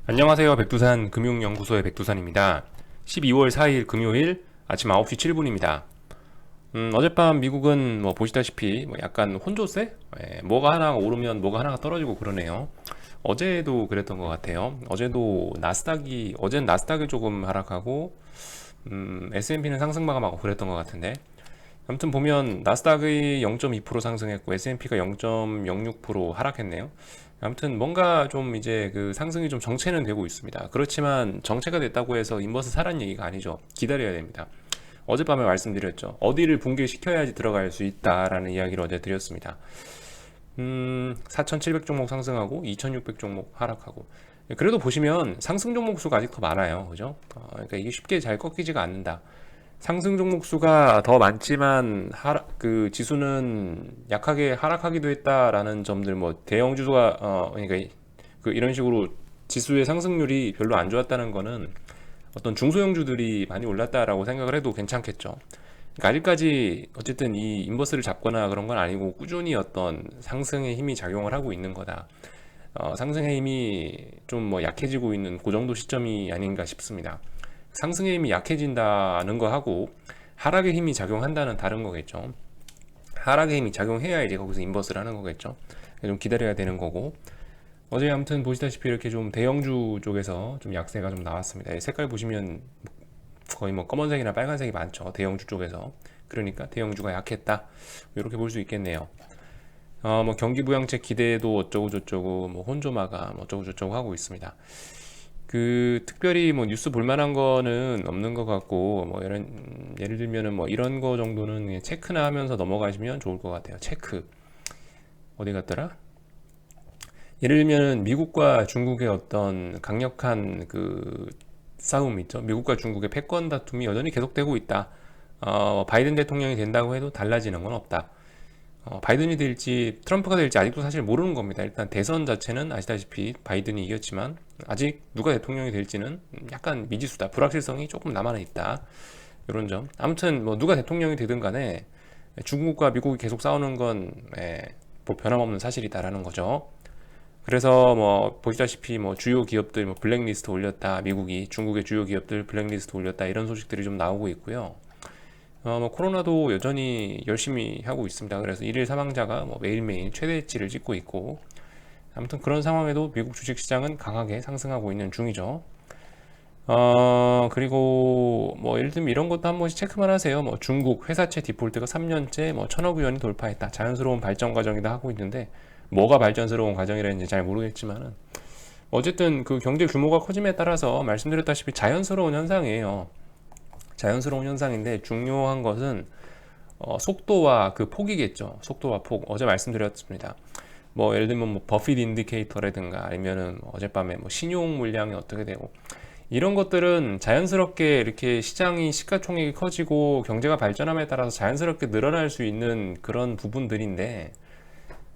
안녕하세요. 백두산 금융연구소의 백두산입니다. 12월 4일 금요일 아침 9시 7분입니다. 어젯밤 미국은 뭐 보시다시피 뭐 약간 혼조세? 뭐가 하나가 오르면 뭐가 하나가 떨어지고 그러네요. 어제도 그랬던 것 같아요. 어제는 나스닥이 조금 하락하고, S&P는 상승 마감하고 그랬던 것 같은데. 아무튼 보면 나스닥이 0.2% 상승했고 S&P가 0.06% 하락했네요. 아무튼 뭔가 좀 이제 그 상승이 좀 정체는 되고 있습니다. 그렇지만 정체가 됐다고 해서 인버스 사라는 얘기가 아니죠. 기다려야 됩니다. 어젯밤에 말씀드렸죠. 어디를 붕괴시켜야지 들어갈 수 있다라는 이야기를 어제 드렸습니다. 4,700 종목 상승하고 2,600 종목 하락하고. 그래도 보시면 상승 종목 수가 아직 더 많아요. 그죠? 그러니까 이게 쉽게 잘 꺾이지가 않는다. 상승 종목 수가 더 많지만 그 지수는 약하게 하락하기도 했다라는 점들, 뭐 대형 주주가 그러니까 그 이런 식으로 지수의 상승률이 별로 안 좋았다는 거는 어떤 중소형주들이 많이 올랐다라고 생각을 해도 괜찮겠죠. 그러니까 아직까지 어쨌든 이 인버스를 잡거나 그런 건 아니고 꾸준히 어떤 상승의 힘이 작용을 하고 있는 거다. 상승의 힘이 좀 뭐 약해지고 있는 그 정도 시점이 아닌가 싶습니다. 상승의 힘이 약해진다는 거하고 하락의 힘이 작용한다는 다른 거겠죠. 하락의 힘이 작용해야 이제 거기서 인버스를 하는 거겠죠. 좀 기다려야 되는 거고. 어제 아무튼 보시다시피 이렇게 좀 대형주 쪽에서 좀 약세가 좀 나왔습니다. 색깔 보시면 거의 뭐 검은색이나 빨간색이 많죠. 대형주 쪽에서. 그러니까 대형주가 약했다. 이렇게 볼 수 있겠네요. 뭐 경기 부양책 기대도 어쩌고 저쩌고 뭐 혼조마가 뭐 어쩌고 저쩌고 하고 있습니다. 그 특별히 뭐 뉴스 볼 만한 거는 없는 것 같고, 뭐 이런 예를 들면은 뭐 이런 거 정도는 그냥 체크나 하면서 넘어가시면 좋을 것 같아요. 체크 어디 갔더라? 예를 들면은 미국과 중국의 어떤 강력한 그 싸움 있죠. 미국과 중국의 패권 다툼이 여전히 계속되고 있다. 바이든 대통령이 된다고 해도 달라지는 건 없다. 바이든이 될지 트럼프가 될지 아직도 사실 모르는 겁니다. 일단 대선 자체는 아시다시피 바이든이 이겼지만 아직 누가 대통령이 될지는 약간 미지수다. 불확실성이 조금 남아 있다. 이런 점. 아무튼 뭐 누가 대통령이 되든 간에 중국과 미국이 계속 싸우는 건 뭐 변함없는 사실이다라는 거죠. 그래서 뭐 보시다시피 뭐 주요 기업들 뭐 블랙리스트 올렸다. 미국이 중국의 주요 기업들 블랙리스트 올렸다. 이런 소식들이 좀 나오고 있고요. 뭐 코로나도 여전히 열심히 하고 있습니다. 그래서 일일 사망자가 뭐 매일매일 최대치를 찍고 있고, 아무튼 그런 상황에도 미국 주식시장은 강하게 상승하고 있는 중이죠. 그리고 뭐 예를 들면 이런 것도 한 번씩 체크만 하세요. 뭐 중국 회사채 디폴트가 3년째 뭐 1,000억 위원이 돌파했다. 자연스러운 발전 과정이다 하고 있는데, 뭐가 발전스러운 과정이라는지 잘 모르겠지만은 어쨌든 그 경제 규모가 커짐에 따라서 말씀드렸다시피 자연스러운 현상이에요. 자연스러운 현상인데 중요한 것은 속도와 그 폭이겠죠. 속도와 폭. 어제 말씀드렸습니다. 뭐 예를 들면 뭐 버핏 인디케이터라든가 아니면은 어젯밤에 뭐 신용 물량이 어떻게 되고 이런 것들은 자연스럽게 이렇게 시장이 시가총액이 커지고 경제가 발전함에 따라서 자연스럽게 늘어날 수 있는 그런 부분들인데,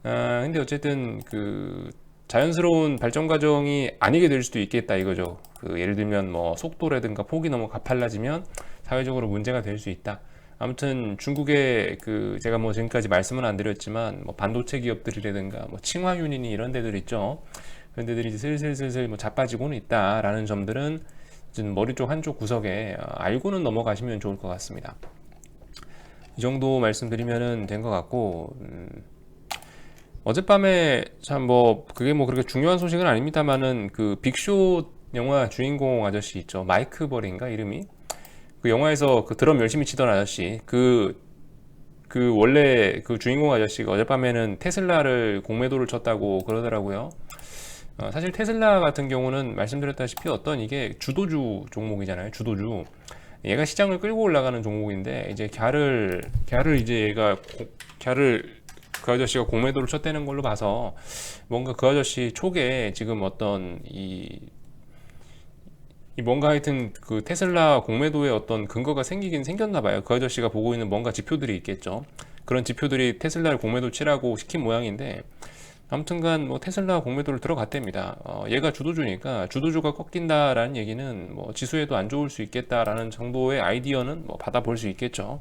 근데 어쨌든 그 자연스러운 발전 과정이 아니게 될 수도 있겠다 이거죠. 그 예를 들면 뭐 속도라든가 폭이 너무 가팔라지면 사회적으로 문제가 될 수 있다. 아무튼 중국의 그 제가 뭐 지금까지 말씀은 안 드렸지만 뭐 반도체 기업들이라든가 뭐 칭화유닛이 이런 데들 있죠. 그런 데들이 이제 슬슬슬슬 뭐 자빠지고는 있다라는 점들은 좀 머리 쪽 한쪽 구석에 알고는 넘어가시면 좋을 것 같습니다. 이 정도 말씀드리면은 된 것 같고, 어젯밤에 참 뭐 그게 뭐 그렇게 중요한 소식은 아닙니다만은 그 빅쇼 영화 주인공 아저씨 있죠. 마이크 버리인가 이름이? 그 영화에서 그 드럼 열심히 치던 아저씨 그 원래 그 주인공 아저씨가 어젯밤에는 테슬라를 공매도를 쳤다고 그러더라고요. 사실 테슬라 같은 경우는 말씀드렸다시피 어떤 이게 주도주 종목이잖아요. 주도주. 얘가 시장을 끌고 올라가는 종목인데 이제 갸를 이제 갸를 그 아저씨가 공매도를 쳤다는 걸로 봐서 뭔가 그 아저씨 촉에 지금 어떤 이 뭔가 하여튼 그 테슬라 공매도에 어떤 근거가 생기긴 생겼나 봐요. 그 아저씨가 보고 있는 뭔가 지표들이 있겠죠. 그런 지표들이 테슬라를 공매도 치라고 시킨 모양인데, 아무튼간 뭐 테슬라 공매도를 들어갔답니다. 얘가 주도주니까 주도주가 꺾인다라는 얘기는 뭐 지수에도 안 좋을 수 있겠다라는 정도의 아이디어는 뭐 받아볼 수 있겠죠.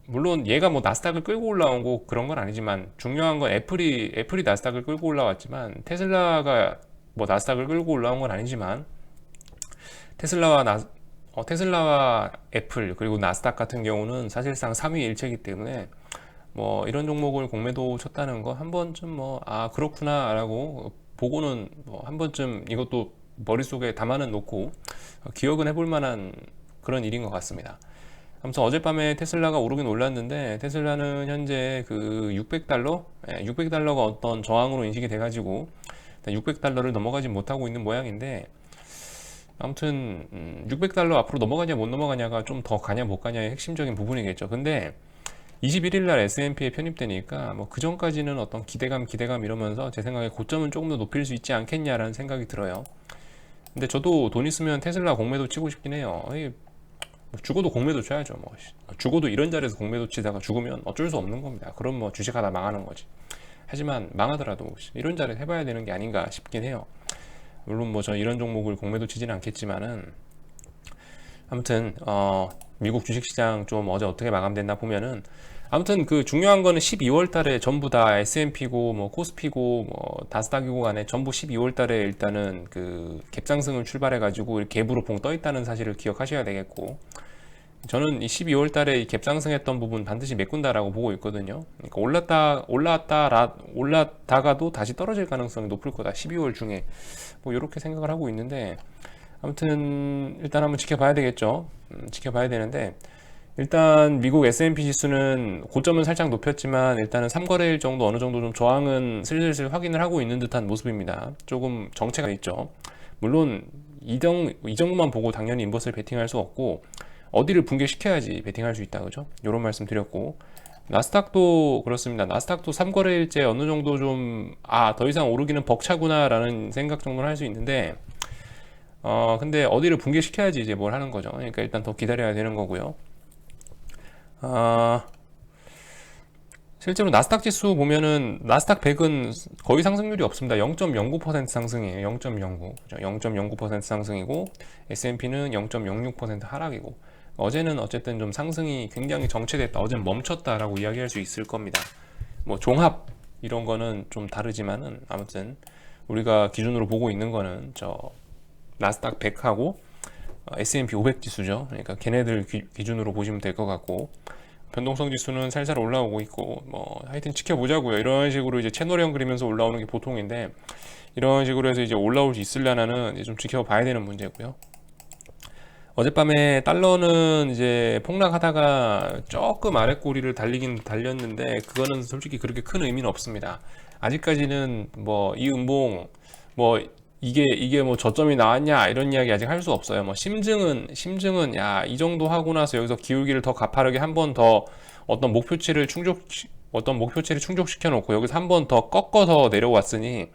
물론 얘가 뭐 나스닥을 끌고 올라온 거 그런 건 아니지만 중요한 건 애플이 나스닥을 끌고 올라왔지만 테슬라가 뭐 나스닥을 끌고 올라온 건 아니지만 테슬라와 테슬라와 애플 그리고 나스닥 같은 경우는 사실상 3위 일체이기 때문에 뭐 이런 종목을 공매도 쳤다는 거 한 번쯤 뭐 아 그렇구나 라고 보고는 뭐 한 번쯤 이것도 머릿속에 담아는 놓고 기억은 해볼 만한 그런 일인 것 같습니다. 아무튼 어젯밤에 테슬라가 오르긴 올랐는데 테슬라는 현재 그 600달러? 600달러가 어떤 저항으로 인식이 돼가지고 600달러를 넘어가지 못하고 있는 모양인데 아무튼 600달러 앞으로 넘어가냐 못 넘어가냐가 좀 더 가냐 못 가냐의 핵심적인 부분이겠죠. 근데 21일 날 S&P에 편입되니까 뭐 그 전까지는 어떤 기대감 이러면서 제 생각에 고점은 조금 더 높일 수 있지 않겠냐라는 생각이 들어요. 근데 저도 돈 있으면 테슬라 공매도 치고 싶긴 해요. 죽어도 공매도 쳐야죠. 뭐 죽어도 이런 자리에서 공매도 치다가 죽으면 어쩔 수 없는 겁니다. 그럼 뭐 주식하다 망하는 거지. 하지만 망하더라도 이런 자리에 해봐야 되는 게 아닌가 싶긴 해요. 물론 뭐 저 이런 종목을 공매도 치지는 않겠지만은 아무튼 미국 주식시장 좀 어제 어떻게 마감됐나 보면은 아무튼 그 중요한 거는 12월 달에 전부 다 S&P고 뭐 코스피고 뭐 나스닥이고 간에 전부 12월 달에 일단은 그 갭상승을 출발해 가지고 갭으로 봉 떠 있다는 사실을 기억하셔야 되겠고 저는 이 12월 달에 이 갭상승했던 부분 반드시 메꾼다라고 보고 있거든요. 그러니까 올랐다가도 다시 떨어질 가능성이 높을 거다. 12월 중에 뭐 이렇게 생각을 하고 있는데 아무튼 일단 한번 지켜봐야 되겠죠. 지켜봐야 되는데 일단 미국 S&P 지수는 고점은 살짝 높였지만 일단은 3거래일 정도 어느 정도 좀 저항은 슬슬 확인을 하고 있는 듯한 모습입니다. 조금 정체가 있죠. 물론 이 정도만 보고 당연히 인버스를 베팅할 수 없고 어디를 붕괴시켜야지 베팅할 수 있다 그죠? 이런 말씀 드렸고 나스닥도 그렇습니다. 나스닥도 3거래일째 어느 정도 좀 더 이상 오르기는 벅차구나 라는 생각 정도는 할 수 있는데 근데 어디를 붕괴시켜야지 이제 뭘 하는 거죠. 그러니까 일단 더 기다려야 되는 거고요. 실제로 나스닥 지수 보면은 나스닥 100은 거의 상승률이 없습니다. 0.09% 상승이에요. 0.09. 0.09% 상승이고 S&P는 0.06% 하락이고 어제는 어쨌든 좀 상승이 굉장히 정체됐다. 어제는 멈췄다라고 이야기할 수 있을 겁니다. 뭐 종합 이런 거는 좀 다르지만은 아무튼 우리가 기준으로 보고 있는 거는 저 나스닥 100하고 S&P 500 지수죠. 그러니까 걔네들 기준으로 보시면 될 것 같고 변동성 지수는 살살 올라오고 있고 뭐 하여튼 지켜보자고요. 이런 식으로 이제 채널형 그리면서 올라오는 게 보통인데 이런 식으로 해서 이제 올라올 수 있으려나는 이제 좀 지켜봐야 되는 문제고요. 어젯밤에 달러는 이제 폭락하다가 조금 아래 꼬리를 달리긴 달렸는데 그거는 솔직히 그렇게 큰 의미는 없습니다. 아직까지는 뭐 이 음봉 뭐 이게 뭐 저점이 나왔냐 이런 이야기 아직 할 수 없어요. 뭐 심증은 야 이 정도 하고 나서 여기서 기울기를 더 가파르게 한 번 더 어떤 목표치를 충족시켜 놓고 여기서 한 번 더 꺾어서 내려왔으니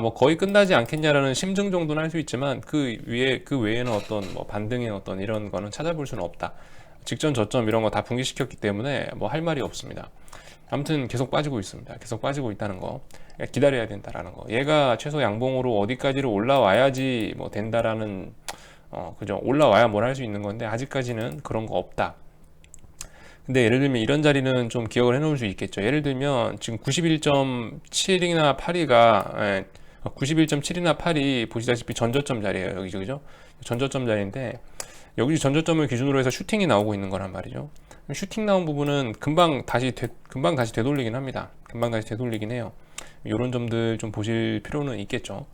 뭐 거의 끝나지 않겠냐라는 심증 정도는 할 수 있지만 그 외에는 어떤 뭐 반등의 어떤 이런 거는 찾아볼 수는 없다. 직전 저점 이런 거 다 붕괴시켰기 때문에 뭐 할 말이 없습니다. 아무튼 계속 빠지고 있습니다. 계속 빠지고 있다는 거 기다려야 된다라는 거. 얘가 최소 양봉으로 어디까지를 올라와야지 뭐 된다라는 그죠? 올라와야 뭘 할 수 있는 건데 아직까지는 그런 거 없다. 근데 예를 들면 이런 자리는 좀 기억을 해 놓을 수 있겠죠. 예를 들면 지금 91.7이나 8이가 91.7이나 8이 보시다시피 전저점 자리예요. 여기죠, 그죠? 전저점 자리인데 여기 전저점을 기준으로 해서 슈팅이 나오고 있는 거란 말이죠. 슈팅 나온 부분은 금방 다시 되돌리긴 합니다. 금방 다시 되돌리긴 해요. 이런 점들 좀 보실 필요는 있겠죠.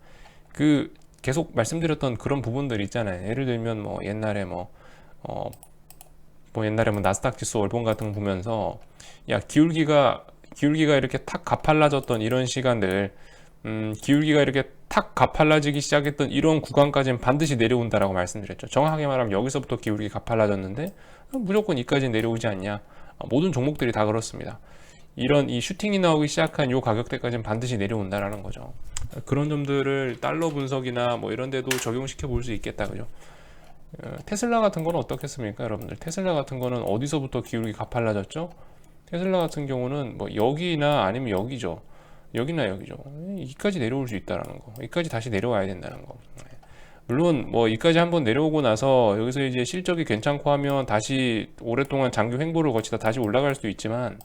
그 계속 말씀드렸던 그런 부분들 있잖아요. 예를 들면 뭐 옛날에 뭐 나스닥 지수 월봉 같은 거 보면서 야 기울기가 이렇게 탁 가팔라졌던 이런 시간들 기울기가 이렇게 탁 가팔라지기 시작했던 이런 구간까지는 반드시 내려온다라고 말씀드렸죠. 정확하게 말하면 여기서부터 기울기 가팔라졌는데 무조건 이까지 내려오지 않냐. 모든 종목들이 다 그렇습니다. 이 슈팅이 나오기 시작한 이 가격대까지는 반드시 내려온다라는 거죠. 그런 점들을 달러 분석이나 뭐 이런 데도 적용시켜 볼 수 있겠다, 그죠? 테슬라 같은 거는 어떻겠습니까, 여러분들? 테슬라 같은 거는 어디서부터 기울기 가팔라졌죠? 테슬라 같은 경우는 뭐 여기나 아니면 여기죠. 여기나 여기죠. 이까지 내려올 수 있다라는 거. 이까지 다시 내려와야 된다는 거. 물론 뭐 이까지 한번 내려오고 나서 여기서 이제 실적이 괜찮고 하면 다시 오랫동안 장기 횡보를 거치다 다시 올라갈 수도 있지만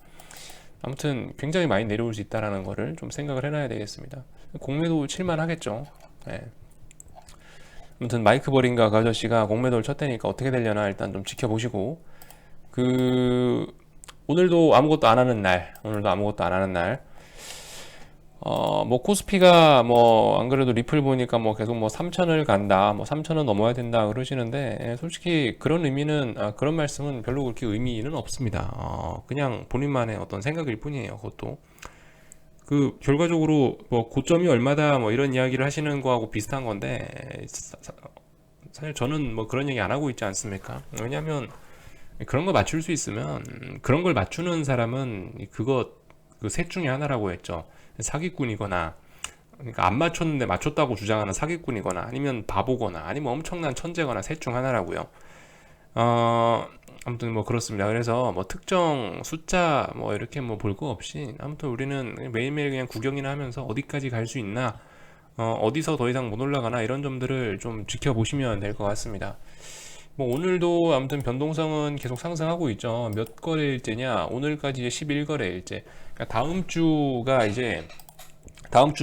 아무튼 굉장히 많이 내려올 수 있다라는 거를 좀 생각을 해놔야 되겠습니다. 공매도 칠만 하겠죠. 예. 아무튼 마이크 버린가 그 아저씨가 공매도를 쳤다니까 어떻게 되려나 일단 좀 지켜보시고, 그 오늘도 아무것도 안 하는 날, 뭐 코스피가 뭐 안 그래도 리플 보니까 뭐 계속 뭐 3천을 간다, 뭐 3천은 넘어야 된다 그러시는데, 솔직히 그런 의미는, 그런 말씀은 별로 그렇게 의미는 없습니다. 그냥 본인만의 어떤 생각일 뿐이에요. 그것도 그 결과적으로 뭐 고점이 얼마다 뭐 이런 이야기를 하시는 거하고 비슷한 건데, 사실 저는 뭐 그런 얘기 안 하고 있지 않습니까? 왜냐하면 그런 거 맞출 수 있으면, 그런 걸 맞추는 사람은 그거 그 셋 중에 하나라고 했죠. 사기꾼이거나, 그러니까 안 맞췄는데 맞췄다고 주장하는 사기꾼이거나, 아니면 바보거나, 아니면 엄청난 천재거나, 셋 중 하나라고요. 어, 아무튼 뭐 그렇습니다. 그래서 뭐 특정 숫자 뭐 이렇게 뭐 볼 거 없이, 아무튼 우리는 매일매일 그냥 구경이나 하면서 어디까지 갈 수 있나, 어디서 더 이상 못 올라가나, 이런 점들을 좀 지켜보시면 될 것 같습니다. 뭐 오늘도 아무튼 변동성은 계속 상승하고 있죠. 몇 거래일째냐? 오늘까지 이제 11거래일째. 그러니까 다음 주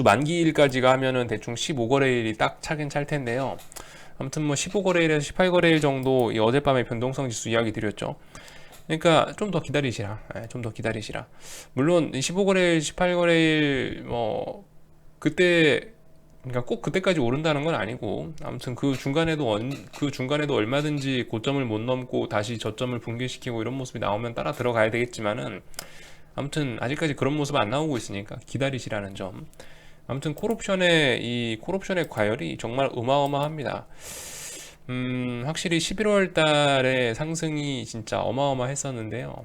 만기일까지가 하면은 대충 15거래일이 딱 차긴 찰 텐데요. 아무튼 뭐 15거래일에서 18거래일 정도, 이 어젯밤에 변동성 지수 이야기 드렸죠. 그러니까 좀 더 기다리시라. 좀 더 기다리시라. 물론 15거래일, 18거래일 뭐 그때, 그러니까 꼭 그때까지 오른다는 건 아니고, 아무튼 그 중간에도 얼마든지 고점을 못 넘고 다시 저점을 붕괴시키고 이런 모습이 나오면 따라 들어가야 되겠지만은, 아무튼 아직까지 그런 모습 안 나오고 있으니까 기다리시라는 점. 아무튼 콜옵션의 과열이 정말 어마어마합니다. 확실히 11월 달에 상승이 진짜 어마어마했었는데요.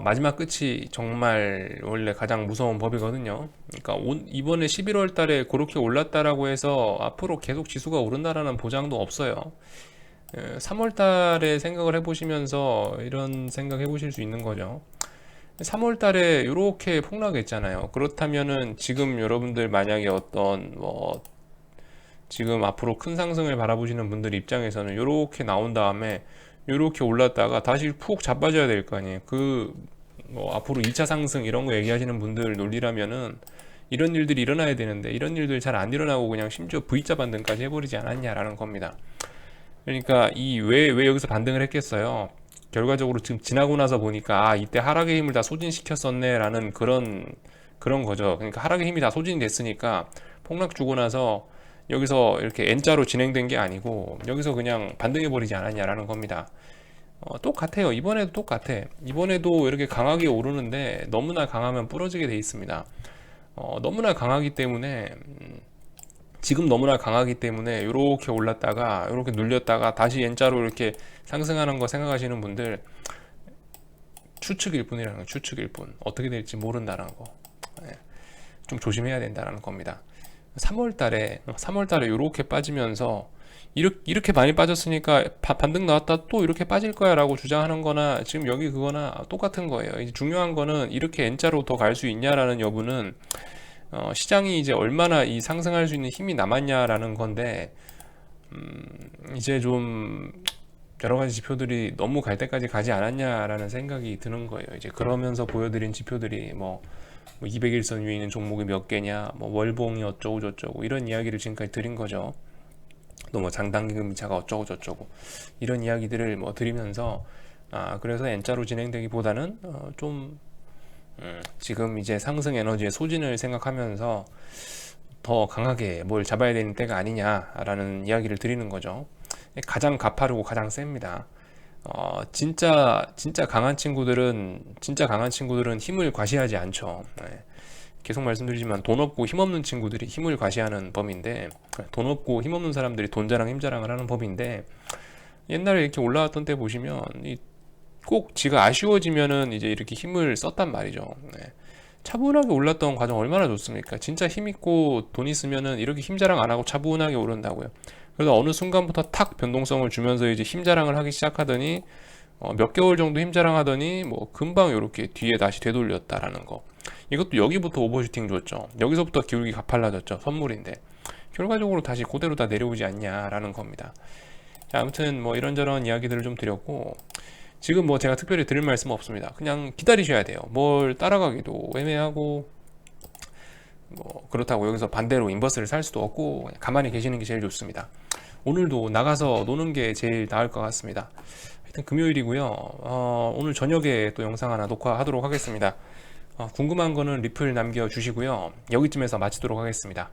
마지막 끝이 정말 원래 가장 무서운 법이거든요. 그러니까 이번에 11월 달에 그렇게 올랐다라고 해서 앞으로 계속 지수가 오른다라는 보장도 없어요. 3월 달에 생각을 해보시면서 이런 생각 해보실 수 있는 거죠. 3월 달에 이렇게 폭락했잖아요. 그렇다면은 지금 여러분들 만약에 어떤 뭐 지금 앞으로 큰 상승을 바라보시는 분들 입장에서는 이렇게 나온 다음에 이렇게 올랐다가 다시 푹 자빠져야 될 거 아니에요. 뭐 앞으로 2차 상승 이런 거 얘기하시는 분들 논리라면은 이런 일들이 일어나야 되는데, 이런 일들 잘 안 일어나고 그냥 심지어 V자 반등까지 해버리지 않았냐라는 겁니다. 그러니까 왜 여기서 반등을 했겠어요? 결과적으로 지금 지나고 나서 보니까 이때 하락의 힘을 다 소진시켰었네라는 그런 거죠. 그러니까 하락의 힘이 다 소진이 됐으니까 폭락 주고 나서 여기서 이렇게 N자로 진행된 게 아니고 여기서 그냥 반등해 버리지 않았냐라는 겁니다. 똑같아요. 이번에도 똑같아. 이번에도 이렇게 강하게 오르는데 너무나 강하면 부러지게 돼 있습니다. 너무나 강하기 때문에 지금 너무나 강하기 때문에 이렇게 올랐다가 이렇게 눌렸다가 다시 N자로 이렇게 상승하는 거 생각하시는 분들, 추측일 뿐이라는 거, 추측일 뿐. 어떻게 될지 모른다는 거. 좀 조심해야 된다는 겁니다. 3월 달에 이렇게 빠지면서 이렇게 많이 빠졌으니까 반등 나왔다 또 이렇게 빠질 거야 라고 주장하는 거나 지금 여기 그거나 똑같은 거예요. 이제 중요한 거는 이렇게 N자로 더 갈 수 있냐라는 여부는, 시장이 이제 얼마나 이 상승할 수 있는 힘이 남았냐라는 건데, 이제 좀 여러 가지 지표들이 너무 갈 때까지 가지 않았냐라는 생각이 드는 거예요. 이제 그러면서 보여드린 지표들이 뭐 200일선 위에 있는 종목이 몇 개냐, 뭐 월봉이 어쩌고 저쩌고 이런 이야기를 지금까지 드린 거죠. 또 뭐 장단기금리차가 어쩌고 저쩌고 이런 이야기들을 뭐 드리면서, 그래서 N자로 진행되기보다는 좀 지금 이제 상승 에너지의 소진을 생각하면서 더 강하게 뭘 잡아야 되는 때가 아니냐라는 이야기를 드리는 거죠. 가장 가파르고 가장 셉니다. 진짜 강한 친구들은 힘을 과시하지 않죠. 계속 말씀드리지만 돈 없고 힘 없는 친구들이 힘을 과시하는 법인데, 돈 없고 힘 없는 사람들이 돈 자랑 힘 자랑을 하는 법인데, 옛날에 이렇게 올라왔던 때 보시면 꼭 지가 아쉬워지면은 이제 이렇게 힘을 썼단 말이죠. 차분하게 올랐던 과정 얼마나 좋습니까? 진짜 힘 있고 돈 있으면은 이렇게 힘 자랑 안 하고 차분하게 오른다고요. 그래서 어느 순간부터 탁 변동성을 주면서 이제 힘 자랑을 하기 시작하더니, 몇 개월 정도 힘 자랑하더니 뭐 금방 이렇게 뒤에 다시 되돌렸다라는 거. 이것도 여기부터 오버슈팅 줬죠. 여기서부터 기울기 가팔라졌죠. 선물인데 결과적으로 다시 그대로 다 내려오지 않냐라는 겁니다. 자, 아무튼 뭐 이런저런 이야기들을 좀 드렸고, 지금 뭐 제가 특별히 드릴 말씀은 없습니다. 그냥 기다리셔야 돼요. 뭘 따라가기도 애매하고 뭐 그렇다고 여기서 반대로 인버스를 살 수도 없고 그냥 가만히 계시는 게 제일 좋습니다. 오늘도 나가서 노는 게 제일 나을 것 같습니다. 하여튼 금요일이고요. 오늘 저녁에 또 영상 하나 녹화하도록 하겠습니다. 궁금한 거는 리플 남겨주시고요. 여기쯤에서 마치도록 하겠습니다.